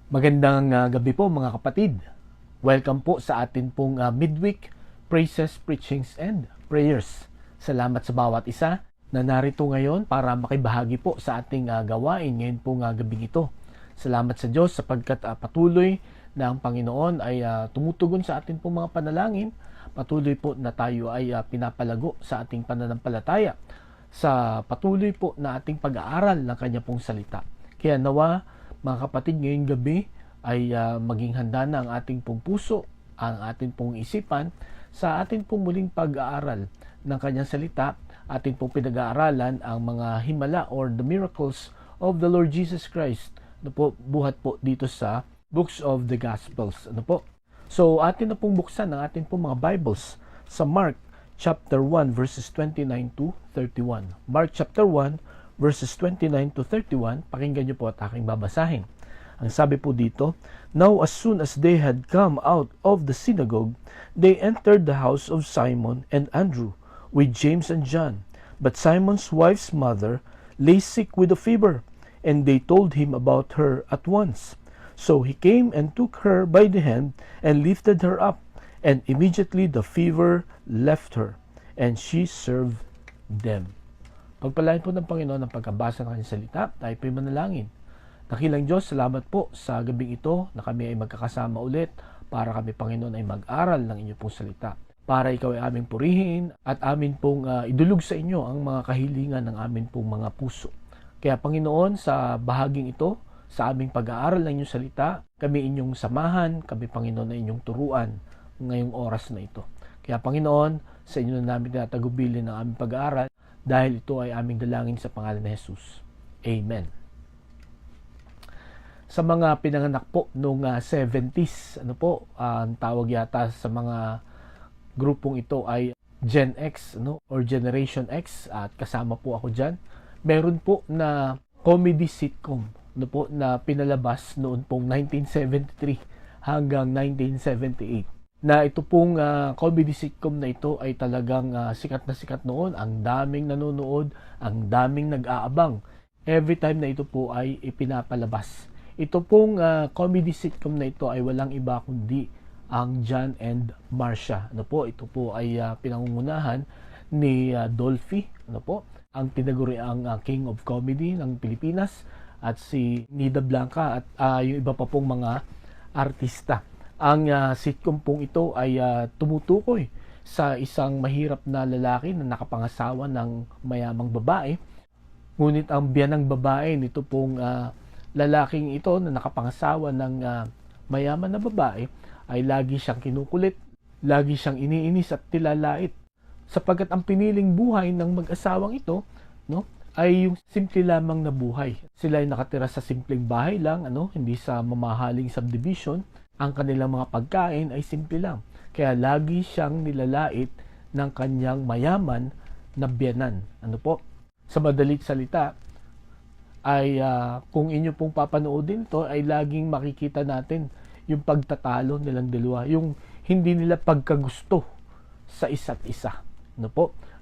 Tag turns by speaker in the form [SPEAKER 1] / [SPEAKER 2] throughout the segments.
[SPEAKER 1] Magandang gabi po mga kapatid. Welcome po sa atin pong midweek praises, preachings, and prayers. Salamat sa bawat isa na narito ngayon para makibahagi po sa ating gawain ngayon pong gabing ito. Salamat sa Diyos sapagkat patuloy na ang Panginoon ay tumutugon sa atin pong mga panalangin. Patuloy po na tayo ay pinapalago sa ating pananampalataya sa patuloy po na ating pag-aaral ng Kanya pong salita. Kaya nawa mga kapatid, ngayong gabi ay maging handa na ang ating pong puso, ang ating pong isipan sa ating pong muling pag-aaral ng Kanyang salita. Ating pong pinag-aaralan ang mga himala or the miracles of the Lord Jesus Christ. Buhat po dito sa Books of the Gospels. So atin na pong buksan ang ating pong mga Bibles sa Mark chapter 1 verses 29 to 31. Mark chapter 1 verses 29 to 31, pakinggan niyo po at aking babasahin. Ang sabi po dito, "Now as soon as they had come out of the synagogue, they entered the house of Simon and Andrew with James and John. But Simon's wife's mother lay sick with a fever, and they told him about her at once. So he came and took her by the hand and lifted her up, and immediately the fever left her, and she served them." Pagpalain po ng Panginoon ang pagkabasa ng Kanyang salita, tayo po'y manalangin. Dakilang Diyos, salamat po sa gabing ito na kami ay magkakasama ulit para kami, Panginoon, ay mag-aral ng inyong pong salita. Para ikaw ay aming purihin at amin pong idulog sa inyo ang mga kahilingan ng amin pong mga puso. Kaya, Panginoon, sa bahaging ito, sa aming pag-aaral ng inyong salita, kami inyong samahan, kami, Panginoon, ay inyong turuan ngayong oras na ito. Kaya, Panginoon, sa inyo na namin tinatagubilin ang aming pag-aaral, dahil ito ay aming dalangin sa pangalan ni Jesus. Amen. Sa mga pinanganak po noong 70s, ang tawag yata sa mga grupong ito ay Gen X, or Generation X, at kasama po ako dyan. Meron po na comedy sitcom, na pinalabas noon pong 1973 hanggang 1978. Na ito pong comedy sitcom na ito ay talagang sikat na sikat noon. Ang daming nanonood, ang daming nag-aabang every time na ito po ay ipinapalabas. Ito pong comedy sitcom na ito ay walang iba kundi ang John and Marcia. Ito po ay pinangungunahan ni Dolphy, ang tinaguriang King of Comedy ng Pilipinas, at si Nida Blanca at yung iba pa pong mga artista. Ang sitcom pong ito ay tumutukoy sa isang mahirap na lalaki na nakapangasawa ng mayamang babae. Ngunit ang biyanang babae nito pong lalaking ito na nakapangasawa ng mayaman na babae ay lagi siyang kinukulit, lagi siyang iniinis at tilalait. Sapagkat ang piniling buhay ng mag-asawang ito, ay yung simple lamang na buhay. Sila ay nakatira sa simpleng bahay lang, hindi sa mamahaling subdivision. Ang kanilang mga pagkain ay simple lang. Kaya lagi siyang nilalait ng kanyang mayaman na biyanan. Sa madalit salita, ay kung inyo pong papanoodin ito, ay laging makikita natin yung pagtatalo nilang dalawa. Yung hindi nila pagkagusto sa isa't isa.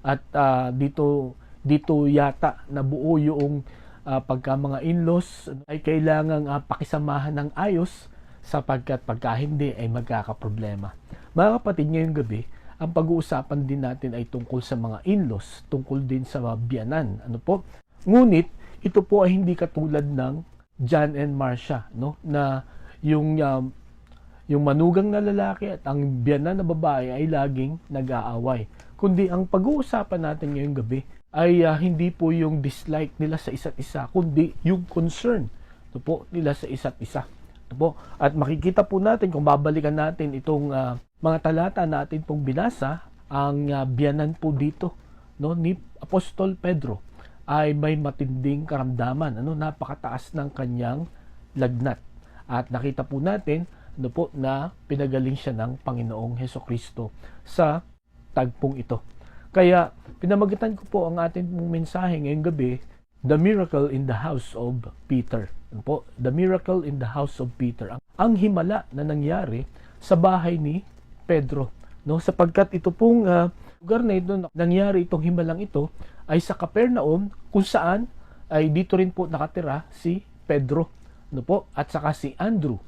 [SPEAKER 1] At dito yata nabuo yung pagka mga in-laws ay kailangang pakisamahan ng ayos, sapagkat pagka hindi ay magkakaproblema. Mga kapatid, ngayong gabi, ang pag-uusapan din natin ay tungkol sa mga in-laws, tungkol din sa biyanan. Ngunit, ito po ay hindi katulad ng John and Marcia, na yung manugang na lalaki at ang biyanan na babae ay laging nag-aaway. Kundi ang pag-uusapan natin ngayong gabi ay hindi po yung dislike nila sa isa't isa, kundi yung concern nila sa isa't isa. At makikita po natin, kung babalikan natin itong mga talata natin pong binasa, ang biyanan po dito ni Apostol Pedro ay may matinding karamdaman, napakataas ng kanyang lagnat. At nakita po natin na pinagaling siya ng Panginoong Hesukristo sa tagpong ito. Kaya pinamagitan ko po ang ating mensahe ngayong gabi, The Miracle in the House of Peter. The Miracle in the House of Peter. Ang himala na nangyari sa bahay ni Pedro. Sapagkat ito pong lugar na ito, nangyari itong himalang ito, ay sa Capernaum, kung saan ay dito rin po nakatira si Pedro. no po, at saka si Andrew,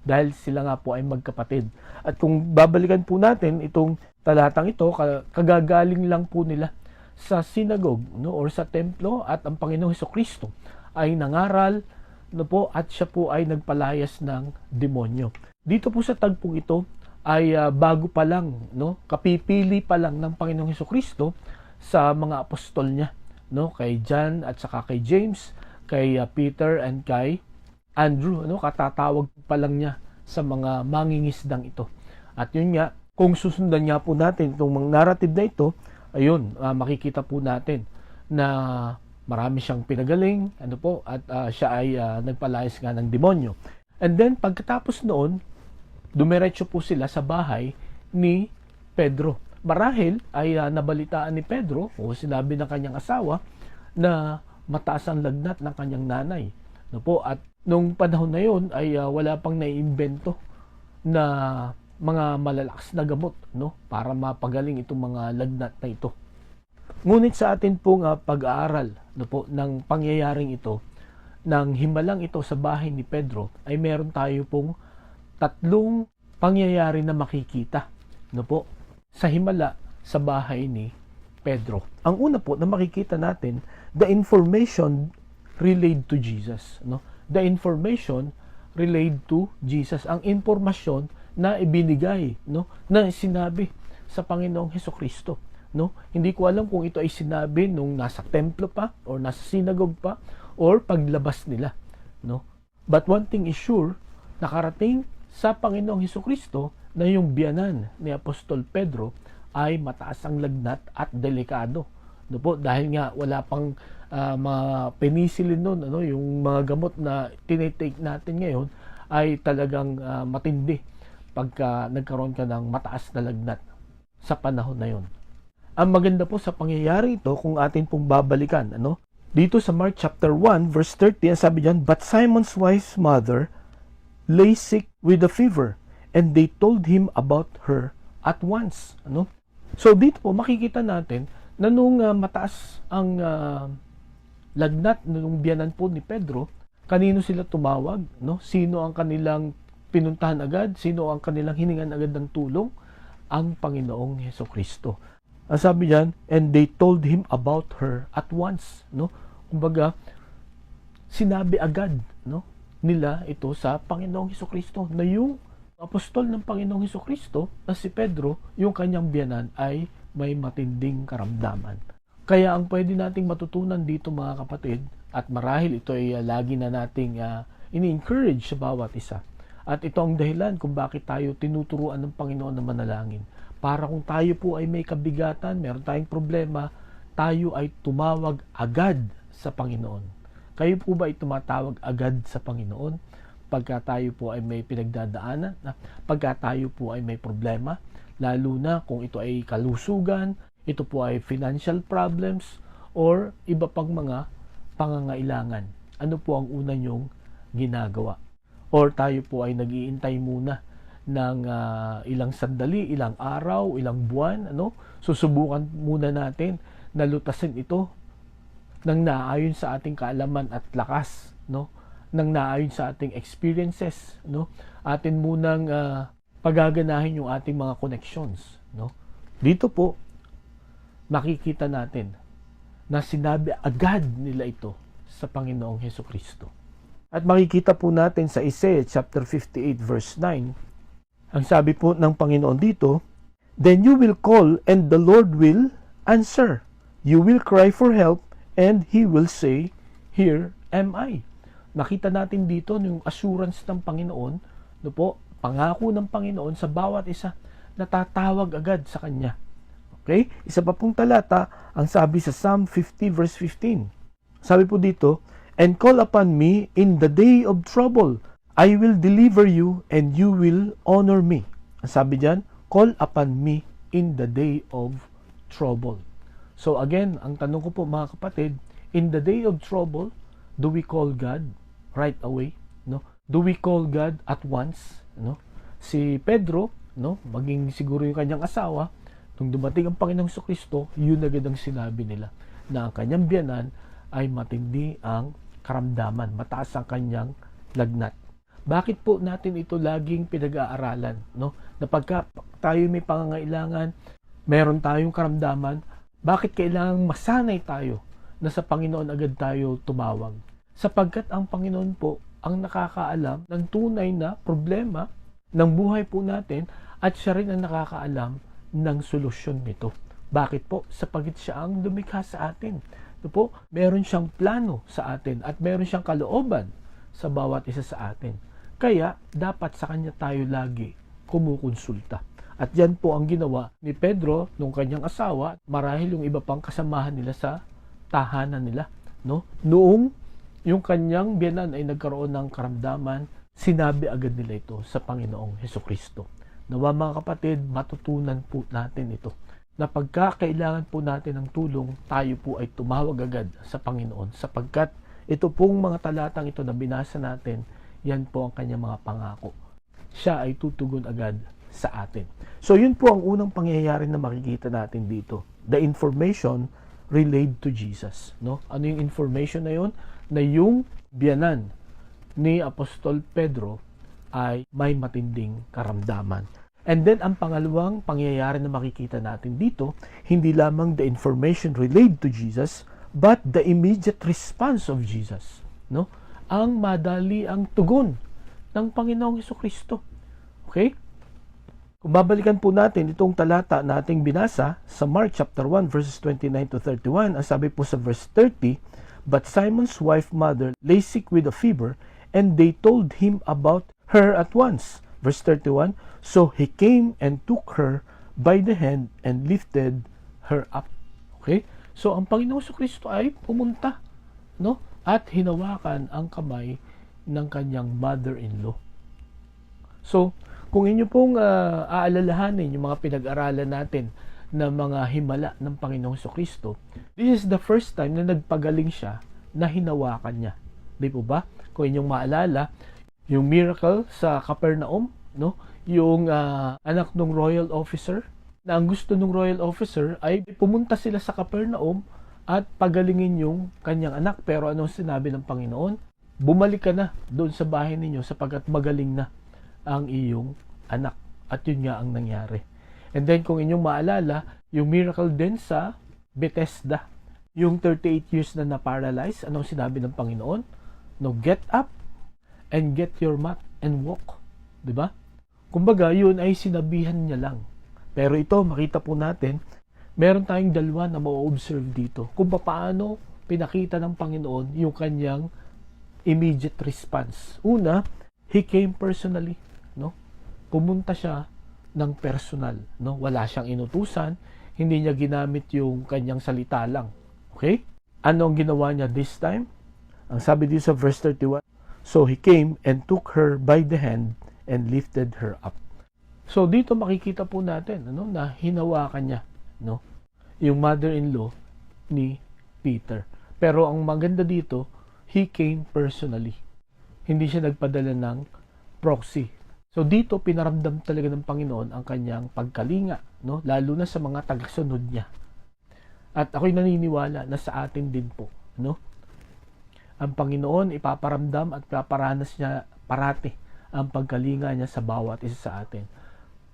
[SPEAKER 1] dahil sila nga po ay magkapatid. At kung babalikan po natin itong talatang ito, kagagaling lang po nila sa synagogue, no, or sa templo, at ang Panginoong Hesukristo ay nangaral, no po, at siya po ay nagpalayas ng demonyo. Dito po sa tagpong ito ay bago pa lang, no, kapipili pa lang ng Panginoong Hesukristo sa mga apostol niya, no, kay John at saka kay James, kay Peter and kay Andrew, no, katatawag pa lang niya sa mga mangingisdang ito. At yun nga, kung susundan nga po natin itong mga narrative na ito, ayun, makikita po natin na marami siyang pinagaling, ano po, at siya ay nagpalayas nga ng demonyo. And then, pagkatapos noon, dumiretso po sila sa bahay ni Pedro. Marahil ay nabalitaan ni Pedro, o sinabi ng kanyang asawa, na mataas ang lagnat ng kanyang nanay. No po, at nung panahon na yon ay wala pang naiimbento na mga malalakas na gamot, no, para mapagaling itong mga lagnat na ito. Ngunit sa atin pong pag-aaral, no po, ng pangyayaring ito, ng himalang ito sa bahay ni Pedro, ay meron tayo pong tatlong pangyayari na makikita, no po, sa himala sa bahay ni Pedro. Ang una po na makikita natin, the information relayed to Jesus, no? The information relayed to Jesus, ang impormasyon na ibinigay, no, na sinabi sa Panginoong Hesukristo, no? Hindi ko alam kung ito ay sinabi nung nasa templo pa, or nasa synagogue pa, or paglabas nila, no? But one thing is sure, nakarating sa Panginoong Hesukristo na yung biyanan ni Apostol Pedro ay mataas ang lagnat at delikado, no po, dahil nga wala pang mga penicillin noon, ano, yung mga gamot na tinitake natin ngayon ay talagang matindi pagka nagkaroon ka ng mataas na lagnat sa panahon na yon. Ang maganda po sa pangyayari ito, kung atin pong babalikan, ano, dito sa Mark chapter 1 verse 30, sabi diyan, "But Simon's wife's mother lay sick with a fever, and they told him about her at once." Ano? So dito po makikita natin na nung mataas ang lagnat nung biyanan po ni Pedro, kanino sila tumawag, no? Sino ang kanilang pinuntahan agad? Sino ang kanilang hiningan agad ng tulong? Ang Panginoong Hesukristo. Ang sabi diyan, and they told him about her at once, no? Kumbaga, sinabi agad, no, nila ito sa Panginoong Hesukristo na yung apostol ng Panginoong Hesukristo na si Pedro, yung kanyang biyanan ay may matinding karamdaman. Kaya ang pwede nating matutunan dito, mga kapatid, at marahil ito ay lagi na nating ini-encourage sa bawat isa. At ito ang dahilan kung bakit tayo tinuturuan ng Panginoon na manalangin. Para kung tayo po ay may kabigatan, meron tayong problema, tayo ay tumawag agad sa Panginoon. Kayo po ba ay tumatawag agad sa Panginoon pagka tayo po ay may pinagdadaanan, pagka tayo po ay may problema, lalo na kung ito ay kalusugan, ito po ay financial problems, or iba pang mga pangangailangan? Ano po ang una nyong ginagawa? Or tayo po ay nag-iintay muna ng ilang sandali, ilang araw, ilang buwan, ano? Susubukan muna natin na lutasin ito nang naayon sa ating kaalaman at lakas, no? Nang naayon sa ating experiences, no? Atin munang pagaganahin yung ating mga connections, no? Dito po makikita natin na sinabi agad nila ito sa Panginoong Hesukristo. At makikita po natin sa Isaiah chapter 58 verse 9, ang sabi po ng Panginoon dito, "Then you will call and the Lord will answer. You will cry for help and He will say, Here am I." Nakita natin dito yung assurance ng Panginoon, no po, pangako ng Panginoon sa bawat isa na tatawag agad sa Kanya. Okay? Isa pa pong talata, ang sabi sa Psalm 50 verse 15. Sabi po dito, "And call upon me in the day of trouble. I will deliver you and you will honor me." Ang sabi diyan, "Call upon me in the day of trouble." So again, ang tanong ko po, mga kapatid, in the day of trouble, do we call God right away? No? Do we call God at once? No? Si Pedro, no, maging siguro yung kanyang asawa, nung dumating ang Panginoong Hesukristo, yun agad ang sinabi nila na ang kanyang biyanan ay matindi ang karamdaman, mataas ang kanyang lagnat. Bakit po natin ito laging pinag-aaralan, no? Na pagka tayo may pangangailangan, meron tayong karamdaman, bakit kailangang masanay tayo na sa Panginoon agad tayo tumawag? Sapagkat ang Panginoon po ang nakakaalam ng tunay na problema ng buhay po natin at siya rin ang nakakaalam ng solusyon nito. Bakit po? Sapagkat siya ang lumikha sa atin. Ito po, meron siyang plano sa atin at meron siyang kalooban sa bawat isa sa atin. Kaya, dapat sa kanya tayo lagi kumukonsulta. At yan po ang ginawa ni Pedro nung kanyang asawa, marahil yung iba pang kasamahan nila sa tahanan nila. No? Noong yung kanyang biyanan ay nagkaroon ng karamdaman, sinabi agad nila ito sa Panginoong Hesukristo. Nawa mga kapatid, matutunan po natin ito. Na pagka kailangan po natin ng tulong, tayo po ay tumawag agad sa Panginoon. Sapagkat ito pong mga talatang ito na binasa natin, yan po ang kanyang mga pangako. Siya ay tutugon agad sa atin. So yun po ang unang pangyayari na makikita natin dito. The information relayed to Jesus. No? Ano yung information na yun? Na yung biyanan ni Apostol Pedro ay may matinding karamdaman. And then ang pangalawang pangyayari na makikita natin dito, hindi lamang the information relayed to Jesus, but the immediate response of Jesus. No? Ang madali ang tugon ng Panginoong Hesukristo. Okay? Kung babalikan po natin itong talata na ating binasa sa Mark chapter 1 verses 29 to 31, ang sabi po sa verse 30, "But Simon's wife mother lay sick with a fever, and they told him about her at once." Verse 31, "So he came and took her by the hand and lifted her up." Okay? So ang Panginoong Hesukristo ay pumunta, no? At hinawakan ang kamay ng kanyang mother-in-law. So, kung inyo pong aalalahanin yung mga pinag-aralan natin na mga himala ng Panginoong Hesukristo, this is the first time na nagpagaling siya na hinawakan niya. Di po ba? Kung inyong maalala, yung miracle sa Capernaum, no? Yung anak ng royal officer, na ang gusto ng royal officer ay pumunta sila sa Capernaum at pagalingin yung kanyang anak. Pero anong sinabi ng Panginoon? Bumalik ka na doon sa bahay ninyo sapagkat magaling na ang iyong anak. At yun nga ang nangyari. And then kung inyong maalala, yung miracle din sa Bethesda, yung 38 years na na-paralyze, anong sinabi ng Panginoon? No, get up and get your mat and walk. Diba? Kumbaga, yun ay sinabihan niya lang. Pero ito, makita po natin, meron tayong dalawa na ma-observe dito. Kung paano pinakita ng Panginoon yung kanyang immediate response. Una, he came personally. No? Pumunta siya ng personal. No? Wala siyang inutusan. Hindi niya ginamit yung kanyang salita lang. Okay? Ano ang ginawa niya this time? Ang sabi dito sa verse 31, "So he came and took her by the hand and lifted her up." So dito makikita po natin na hinawakan niya yung mother-in-law ni Peter. Pero ang maganda dito, he came personally. Hindi siya nagpadala ng proxy. So dito pinaramdam talaga ng Panginoon ang kanyang pagkalinga, lalo na sa mga tagasunod niya. At ako'y naniniwala na sa atin din po, ang Panginoon ipaparamdam at paparanas niya parati ang pagkalinga niya sa bawat isa sa atin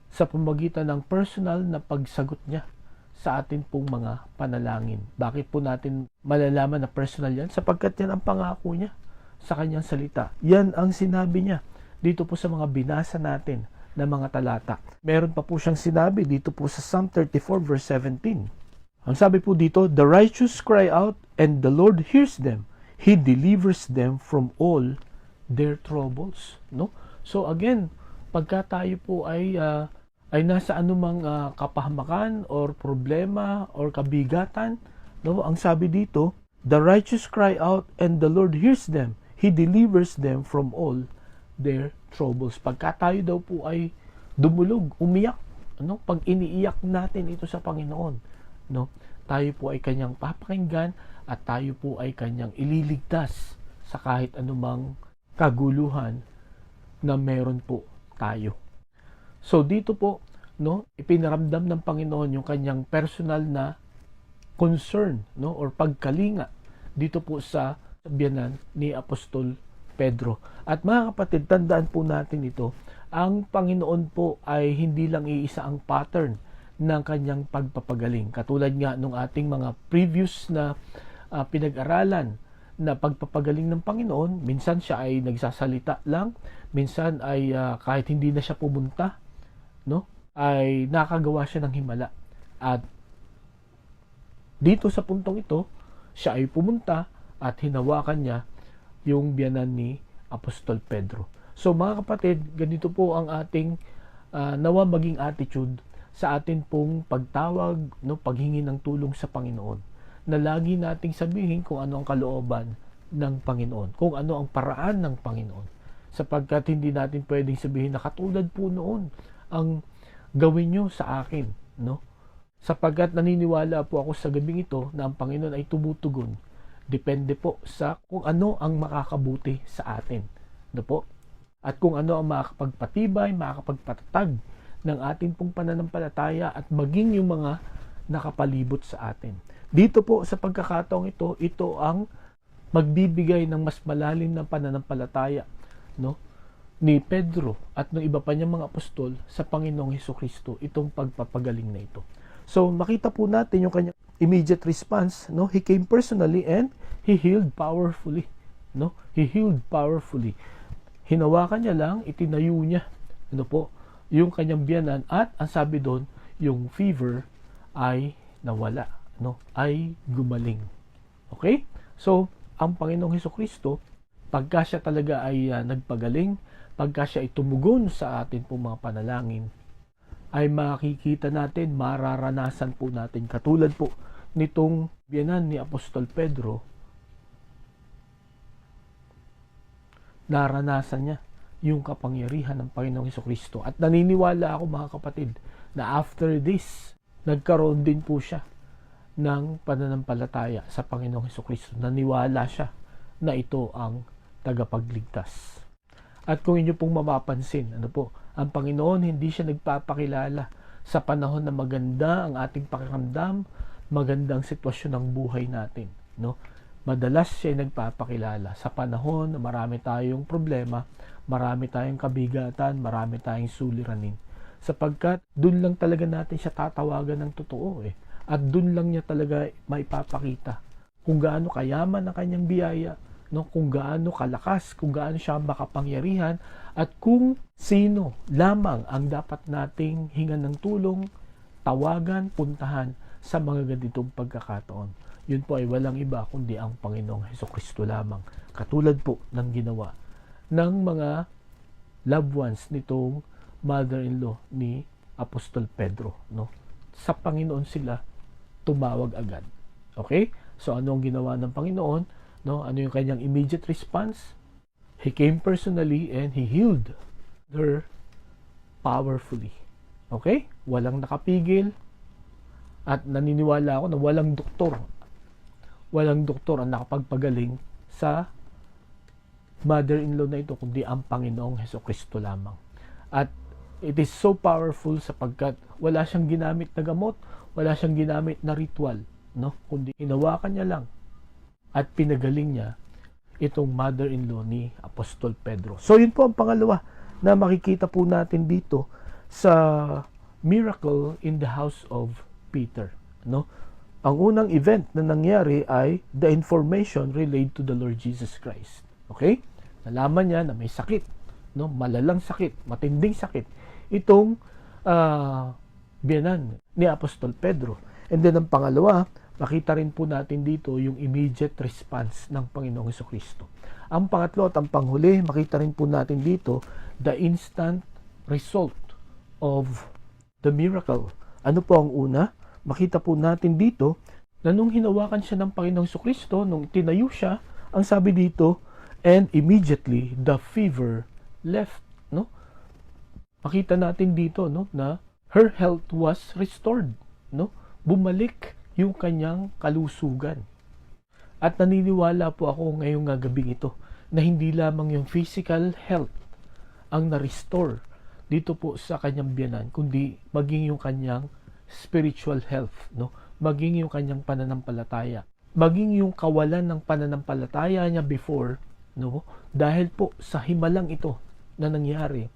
[SPEAKER 1] sa pamamagitan ng personal na pagsagot niya sa atin pong mga panalangin. Bakit po natin malalaman na personal yan? Sapagkat yan ang pangako niya sa kanyang salita. Yan ang sinabi niya dito po sa mga binasa natin na mga talata. Meron pa po siyang sinabi dito po sa Psalm 34 verse 17. Ang sabi po dito, "The righteous cry out and the Lord hears them. He delivers them from all their troubles." No? So again, pagka tayo po ay nasa anumang kapahamakan or problema or kabigatan, ang sabi dito, "The righteous cry out and the Lord hears them. He delivers them from all their troubles." Pagka tayo daw po ay dumulog, umiyak, pag iniiyak natin ito sa Panginoon, tayo po ay kanyang papakinggan at tayo po ay kanyang ililigtas sa kahit anumang kaguluhan na meron po tayo. So dito po, ipinaramdam ng Panginoon yung kanyang personal na concern, or pagkalinga dito po sa biyanan ni Apostol Pedro. At mga kapatid, tandaan po natin ito, ang Panginoon po ay hindi lang iisa ang pattern ng kanyang pagpapagaling. Katulad nga nung ating mga previous na pinag-aralan na pagpapagaling ng Panginoon, minsan siya ay nagsasalita lang, minsan ay kahit hindi na siya pumunta, no, ay nakagawa siya ng himala. At dito sa puntong ito, siya ay pumunta at hinawakan niya yung biyanan ni Apostol Pedro. So mga kapatid, ganito po ang ating nawa maging attitude sa atin pong pagtawag, no, paghingi ng tulong sa Panginoon, na lagi nating sabihin kung ano ang kalooban ng Panginoon, kung ano ang paraan ng Panginoon. Sapagkat hindi natin pwedeng sabihin na katulad po noon ang gawin nyo sa akin, no? Sapagkat naniniwala po ako sa gabing ito na ang Panginoon ay tumutugon. Depende po sa kung ano ang makakabuti sa atin, no po? At kung ano ang makakapagpatibay, makakapagpatatag ng ating pong pananampalataya at maging yung mga nakapalibot sa atin. Dito po sa pagkakataong ito, ito ang magbibigay ng mas malalim na pananampalataya, no, ni Pedro at ng iba pa niyang mga apostol sa Panginoong Hesukristo, itong pagpapagaling na ito. So makita po natin yung kanyang immediate response, no? He came personally and he healed powerfully, no? He healed powerfully. Hinawakan niya lang, itinayo niya, ano po, yung kanyang biyanan, at ang sabi doon, yung fever ay nawala, no? Ay gumaling. Okay? So, ang Panginoong Hesukristo, pagka siya talaga ay nagpagaling, pagka siya ay tumugon sa atin po mga panalangin, ay makikita natin, mararanasan po natin, katulad po nitong biyanan ni Apostol Pedro, naranasan niya yung kapangyarihan ng Panginoong Hesukristo. At naniniwala ako mga kapatid, na after this, nagkaroon din po siya ng pananampalataya sa Panginoong Hesukristo. Naniwala siya na ito ang tagapagligtas. At kung inyo pong mapapansin, ano po, ang Panginoon hindi siya nagpapakilala sa panahon na maganda ang ating pakiramdam, magandang sitwasyon ng buhay natin, no? Madalas siya nagpapakilala sa panahon na marami tayong problema, marami tayong kabigatan, marami tayong suliranin. Sapagkat doon lang talaga natin siya tatawagan ng totoo eh. At doon lang niya talaga maipapakita kung gaano kayaman ang kanyang biyaya, no? Kung gaano kalakas, kung gaano siya makapangyarihan, at kung sino lamang ang dapat nating hingan ng tulong, tawagan, puntahan sa mga ganitong pagkakataon. Yun po ay walang iba kundi ang Panginoong Hesukristo lamang. Katulad po ng ginawa ng mga loved ones nitong mother-in-law ni Apostol Pedro, no? Sa Panginoon sila tumawag agad. Okay? So ano ang ginawa ng Panginoon, no? Ano yung kanyang immediate response? He came personally and he healed her powerfully. Okay? Walang nakapigil, at naniniwala ako na walang doktor ang nakapagpagaling sa mother-in-law na ito kundi ang Panginoong Hesukristo lamang. At it is so powerful sapagkat wala siyang ginamit na gamot, wala siyang ginamit na ritual, no? Kundi hinawakan niya lang at pinagaling niya itong mother-in-law ni Apostol Pedro. So yun po ang pangalawa na makikita po natin dito sa miracle in the house of Peter, no? Ang unang event na nangyari ay the information relayed to the Lord Jesus Christ. Okay? Nalaman niya na may sakit, no? Malalang sakit, matinding sakit itong biyanan ni Apostol Pedro. And then ang pangalawa, makita rin po natin dito yung immediate response ng Panginoong Hesukristo. Ang pangatlo at ang panghuli, makita rin po natin dito the instant result of the miracle. Ano po ang una? Makita po natin dito na nung hinawakan siya ng Panginoong Hesukristo, nung tinayo siya, ang sabi dito, and immediately the fever left, no? Makita natin dito, no, na her health was restored, no? Bumalik yung kanyang kalusugan. At naniniwala po ako ngayong gabing ito na hindi lamang yung physical health ang na-restore dito po sa kanyang biyanan, kundi maging yung kanyang spiritual health, no? Maging yung kanyang pananampalataya, maging yung kawalan ng pananampalataya niya before, no? Dahil po sa himalang ito na nangyari,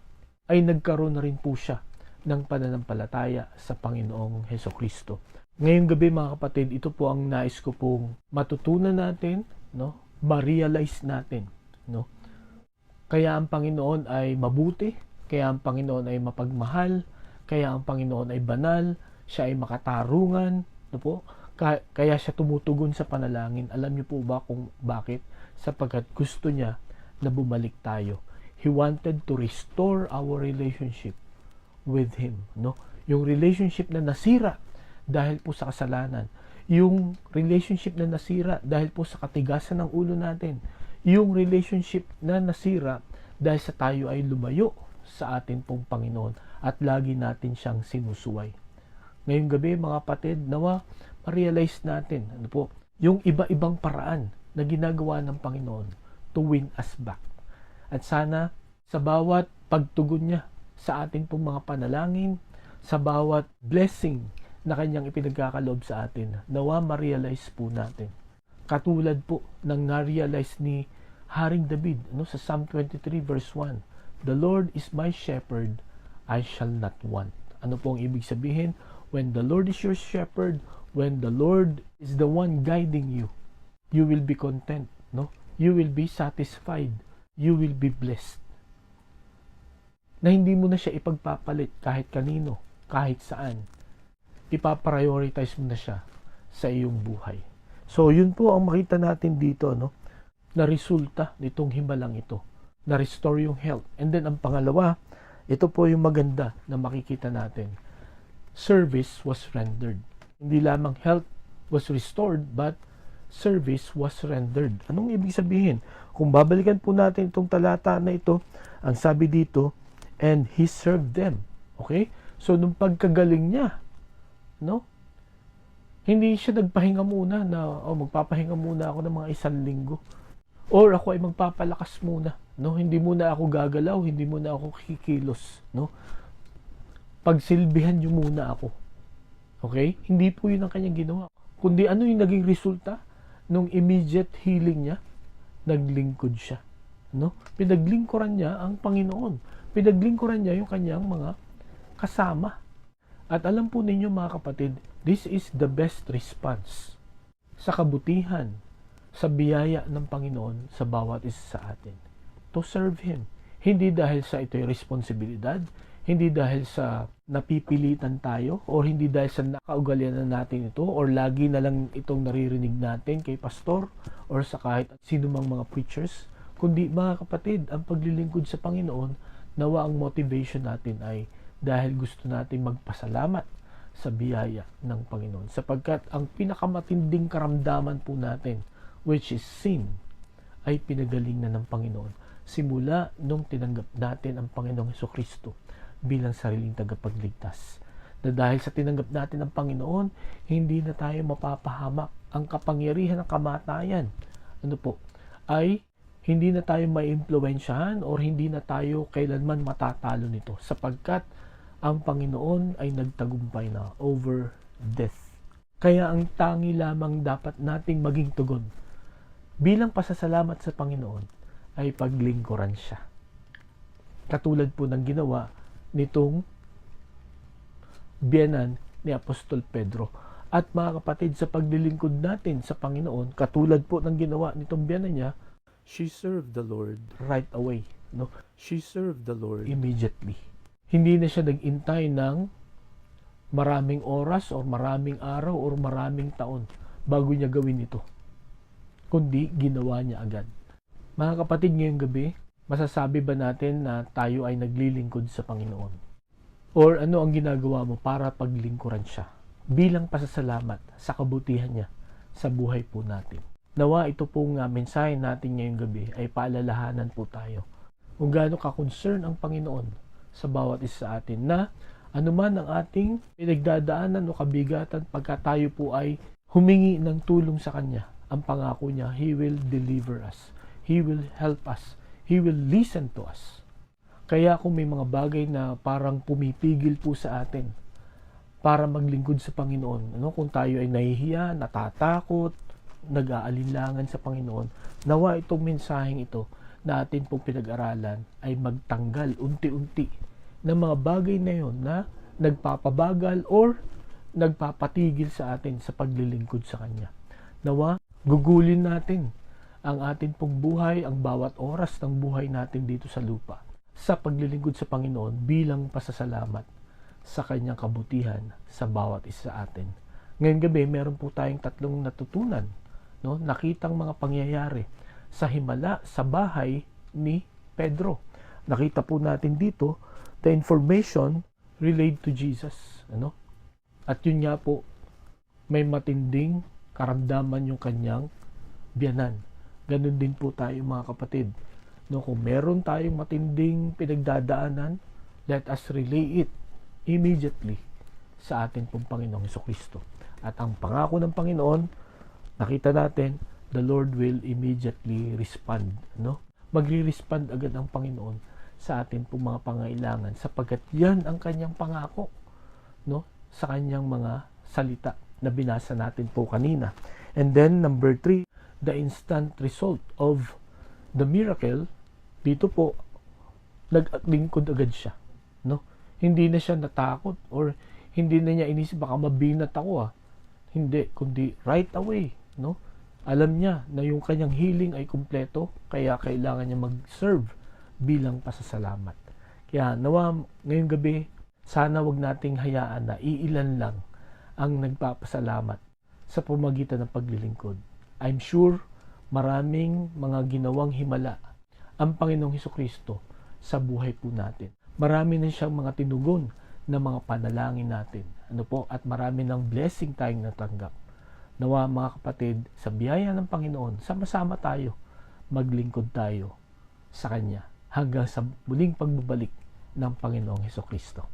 [SPEAKER 1] ay nagkaroon na rin po siya ng pananampalataya sa Panginoong Hesukristo. Ngayong gabi mga kapatid, ito po ang nais ko pong matutunan natin, no? Ma-realize natin, no? Kaya ang Panginoon ay mabuti, kaya ang Panginoon ay mapagmahal, kaya ang Panginoon ay banal, siya ay makatarungan, no po? Kaya siya tumutugon sa panalangin. Alam niyo po ba kung bakit? Sapagkat gusto niya na bumalik tayo. He wanted to restore our relationship with Him, no? Yung relationship na nasira dahil po sa kasalanan, yung relationship na nasira dahil po sa katigasan ng ulo natin, yung relationship na nasira dahil sa tayo ay lumayo sa atin pong Panginoon at lagi natin siyang sinusuway. Ngayong gabi mga kapatid, nawa ma-realize natin ano po, yung iba-ibang paraan na ginagawa ng Panginoon to win us back. At sana sa bawat pagtugon niya sa atin pong mga panalangin, sa bawat blessing na kanyang ipinagkakaloob sa atin, nawa ma-realize po natin. Katulad po ng na-realize ni Haring David, no, sa Psalm 23 verse 1, "The Lord is my shepherd, I shall not want." Ano po ang ibig sabihin? When the Lord is your shepherd, when the Lord is the one guiding you, you will be content, no? You will be satisfied. You will be blessed. Na hindi mo na siya ipagpapalit kahit kanino, kahit saan. Ipaprioritize mo na siya sa iyong buhay. So, yun po ang makita natin dito, no? Na resulta nitong himalang ito. Na-restore yung health. And then, ang pangalawa, ito po yung maganda na makikita natin. Service was rendered. Hindi lamang health was restored, but service was rendered. Anong ibig sabihin? Kung babalikan po natin itong talata na ito, ang sabi dito, and he served them. Okay? So, nung pagkagaling niya, no? Hindi siya nagpahinga muna na, magpapahinga muna ako ng mga 1 linggo. Or ako ay magpapalakas muna, no? Hindi muna ako gagalaw, hindi muna ako kikilos, no? Pagsilbihan niyo muna ako. Okay? Hindi po 'yun ang kanyang ginawa. Kundi ano yung naging resulta nung immediate healing niya? Naglingkod siya, no? Pinaglingkuran niya ang Panginoon. Pinaglingkuran niya yung kanyang mga kasama. At alam po ninyo mga kapatid, this is the best response sa kabutihan, sa biyaya ng Panginoon sa bawat isa sa atin. To serve Him. Hindi dahil sa ito'y responsibilidad, hindi dahil sa napipilitan tayo, or hindi dahil sa nakaugalian na natin ito, or lagi na lang itong naririnig natin kay pastor, or sa kahit sino mang mga preachers, kundi mga kapatid, ang paglilingkod sa Panginoon, nawa ang motivation natin ay dahil gusto natin magpasalamat sa biyaya ng Panginoon. Sapagkat ang pinakamatinding karamdaman po natin, which is sin, ay pinagaling na ng Panginoon. Simula nung tinanggap natin ang Panginoong Hesukristo bilang sariling tagapagligtas. Na dahil sa tinanggap natin ang Panginoon, hindi na tayo mapapahamak. Ang kapangyarihan ng kamatayan, ano po, ay hindi na tayo maiimpluwensyahan or hindi na tayo kailanman matatalo nito. Sapagkat ang Panginoon ay nagtagumpay na over death. Kaya ang tangi lamang dapat nating maging tugon bilang pasasalamat sa Panginoon ay paglingkuran siya. Katulad po ng ginawa nitong biyenan ni Apostol Pedro. At mga kapatid, sa paglilingkod natin sa Panginoon, katulad po ng ginawa nitong biyenan niya, she served the Lord right away. No? She served the Lord immediately. Hindi na siya nag-intay ng maraming oras or maraming araw or maraming taon bago niya gawin ito. Kundi ginawa niya agad. Mga kapatid, ngayong gabi, masasabi ba natin na tayo ay naglilingkod sa Panginoon? Or ano ang ginagawa mo para paglingkuran siya bilang pasasalamat sa kabutihan niya sa buhay po natin? Nawa ito pong mensahe natin ngayong gabi ay paalalahanan po tayo kung gaano ka-concern ang Panginoon sa bawat isa sa atin na anuman ang ating pinagdadaanan o kabigatan pagka tayo po ay humingi ng tulong sa Kanya. Ang pangako niya, He will deliver us. He will help us. He will listen to us. Kaya kung may mga bagay na parang pumipigil po sa atin para maglingkod sa Panginoon, kung tayo ay nahihiya, natatakot, nag-aalinlangan sa Panginoon, nawa itong mensaheng ito na atin pong pinag-aralan ay magtanggal unti-unti ng mga bagay na yon na nagpapabagal or nagpapatigil sa atin sa paglilingkod sa Kanya. Nawa, gugulin natin ang atin pong buhay, ang bawat oras ng buhay natin dito sa lupa sa paglilingkod sa Panginoon bilang pasasalamat sa Kanyang kabutihan sa bawat isa sa atin. Ngayong gabi, meron po tayong tatlong natutunan, no? Nakitang mga pangyayari sa himala sa bahay ni Pedro. Nakita po natin dito the information related to Jesus, ano? At yun nga po, may matinding karamdaman yung kanyang biyanan. Ganun din po tayo mga kapatid. No, kung meron tayong matinding pinagdadaanan, let us relay it immediately sa atin pong Panginoong Hesukristo. At ang pangako ng Panginoon, nakita natin, the Lord will immediately respond. No? Magre-respond agad ang Panginoon sa atin pong mga pangailangan sapagkat yan ang kanyang pangako, no? Sa kanyang mga salita na binasa natin po kanina. And then number 3, the instant result of the miracle, dito po naglingkod agad siya, no? Hindi na siya natakot or hindi na niya inisip baka mabinat ako Hindi, kundi right away, no? Alam niya na yung kanyang healing ay kumpleto, kaya kailangan niya mag-serve bilang pasasalamat. Kaya nawa ngayong gabi, sana wag nating hayaan na iilan lang ang nagpapasalamat sa pamagitan ng paglilingkod. I'm sure maraming mga ginawang himala ang Panginoong Hesukristo sa buhay po natin. Marami na siyang mga tinugon na mga panalangin natin. Ano po? At marami ng blessing tayong natanggap. Nawa mga kapatid, sa biyaya ng Panginoon, sama-sama tayo, maglingkod tayo sa Kanya hanggang sa muling pagbabalik ng Panginoong Hesukristo.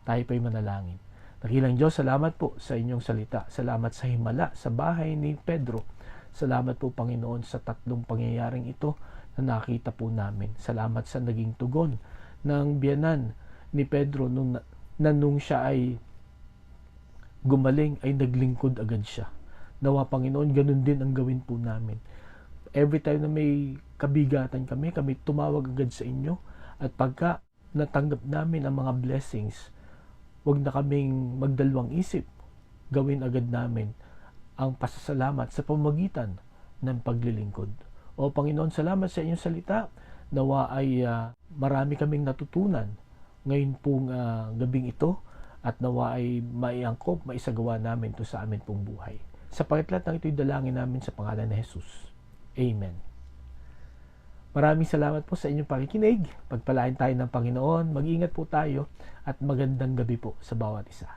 [SPEAKER 1] Tayo pa'y manalangin. Dakilang Diyos, salamat po sa inyong salita. Salamat sa himala, sa bahay ni Pedro. Salamat po Panginoon sa tatlong pangyayaring ito na nakita po namin. Salamat sa naging tugon ng biyanan ni Pedro nung siya ay gumaling ay naglingkod agad siya. Nawa Panginoon, ganun din ang gawin po namin. Every time na may kabigatan kami tumawag agad sa inyo at pagka natanggap namin ang mga blessings, huwag na kaming magdalawang isip. Gawin agad namin ang pasasalamat sa pamagitan ng paglilingkod. O Panginoon, salamat sa inyong salita. Nawa ay marami kaming natutunan ngayon pong gabing ito at nawa ay maiangkop, maisagawa namin ito sa amin pong buhay. Sa pagkatlat ng ito'y dalangin namin sa pangalan ni Jesus. Amen. Maraming salamat po sa inyong pakikinig. Pagpalain tayo ng Panginoon. Mag-ingat po tayo at magandang gabi po sa bawat isa.